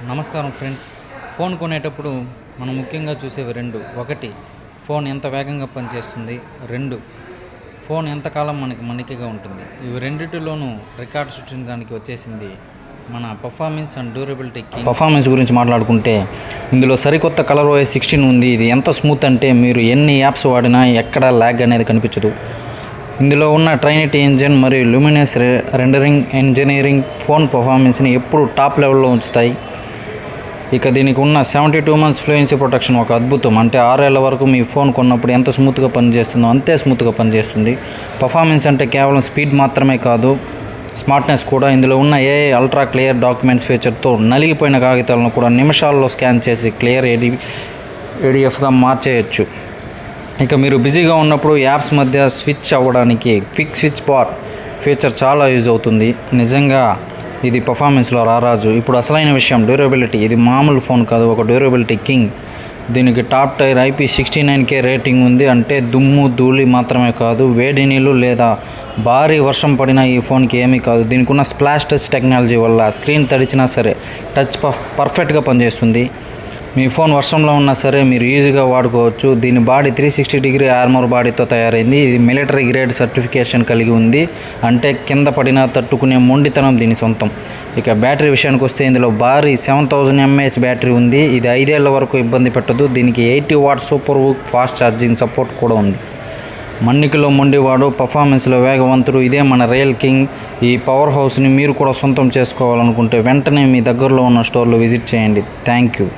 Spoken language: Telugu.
నమస్కారం ఫ్రెండ్స్. ఫోన్ కొనేటప్పుడు మనం ముఖ్యంగా చూసేవి రెండు. ఒకటి, ఫోన్ ఎంత వేగంగా పనిచేస్తుంది. రెండు, ఫోన్ ఎంతకాలం మనకి మన్నికగా ఉంటుంది. ఇవి రెండింటిలోనూ రికార్డు సృష్టించడానికి వచ్చేసింది మన పర్ఫార్మెన్స్ అండ్ డ్యూరబిలిటీ. పర్ఫార్మెన్స్ గురించి మాట్లాడుకుంటే ఇందులో సరికొత్త కలర్ OS 16 ఉంది. ఇది ఎంత స్మూత్ అంటే మీరు ఎన్ని యాప్స్ వాడినా ఎక్కడా ల్యాగ్ అనేది కనిపించదు. ఇందులో ఉన్న ట్రైనిటీ ఇంజిన్ మరియు లూమినస్ రెండరింగ్ ఇంజనీరింగ్ ఫోన్ పర్ఫార్మెన్స్ని ఎప్పుడు టాప్ లెవెల్లో ఉంచుతాయి. ఇక దీనికి ఉన్న 72 months ఫ్లూయెన్సీ ప్రొటెక్షన్ ఒక అద్భుతం. అంటే 6 ఏళ్ల వరకు మీ ఫోన్ కొన్నప్పుడు ఎంత స్మూత్గా పనిచేస్తుందో అంతే స్మూత్గా పనిచేస్తుంది. పర్ఫార్మెన్స్ అంటే కేవలం స్పీడ్ మాత్రమే కాదు, స్మార్ట్నెస్ కూడా. ఇందులో ఉన్న AI అల్ట్రా క్లియర్ డాక్యుమెంట్స్ ఫీచర్తో నలిగిపోయిన కాగితాలను కూడా నిమిషాల్లో స్కాన్ చేసి క్లియర్ ADFగా మార్చేయచ్చు. ఇక మీరు బిజీగా ఉన్నప్పుడు యాప్స్ మధ్య స్విచ్ అవ్వడానికి క్విక్ స్విచ్ బార్ ఫీచర్ చాలా యూజ్ అవుతుంది. నిజంగా ఇది పర్ఫార్మెన్స్లో రారాజు. ఇప్పుడు అసలైన విషయం డ్యూరబిలిటీ. ఇది మామూలు ఫోన్ కాదు, ఒక డ్యూరబిలిటీ కింగ్. దీనికి టాప్ టైర్ IP69K రేటింగ్ ఉంది. అంటే దుమ్ము ధూళి మాత్రమే కాదు, వేడి నీళ్ళు లేదా భారీ వర్షం పడినా ఈ ఫోన్కి ఏమీ కాదు. దీనికి ఉన్న స్ప్లాష్ టచ్ టెక్నాలజీ వల్ల స్క్రీన్ తడిచినా సరే టచ్ పర్ఫెక్ట్గా పనిచేస్తుంది. మీ ఫోన్ వర్షంలో ఉన్నా సరే మీరు ఈజీగా వాడుకోవచ్చు. దీని బాడీ 360-degree ఆర్మర్ బాడీతో తయారైంది. ఇది మిలిటరీ గ్రేడ్ సర్టిఫికేషన్ కలిగి ఉంది. అంటే కింద పడినా తట్టుకునే మొండితనం దీని సొంతం. ఇక బ్యాటరీ విషయానికి వస్తే ఇందులో భారీ 7000 mAh బ్యాటరీ ఉంది. ఇది 5 ఏళ్ల వరకు ఇబ్బంది పెట్టదు. దీనికి 80 watt super hook fast charging support కూడా ఉంది. మన్నికలో మొండివాడు, పర్ఫార్మెన్స్లో వేగవంతుడు, ఇదే మన రియల్ కింగ్. ఈ పవర్ హౌస్ని మీరు కూడా సొంతం చేసుకోవాలనుకుంటే వెంటనే మీ దగ్గరలో ఉన్న స్టోర్లో విజిట్ చేయండి. Thank you.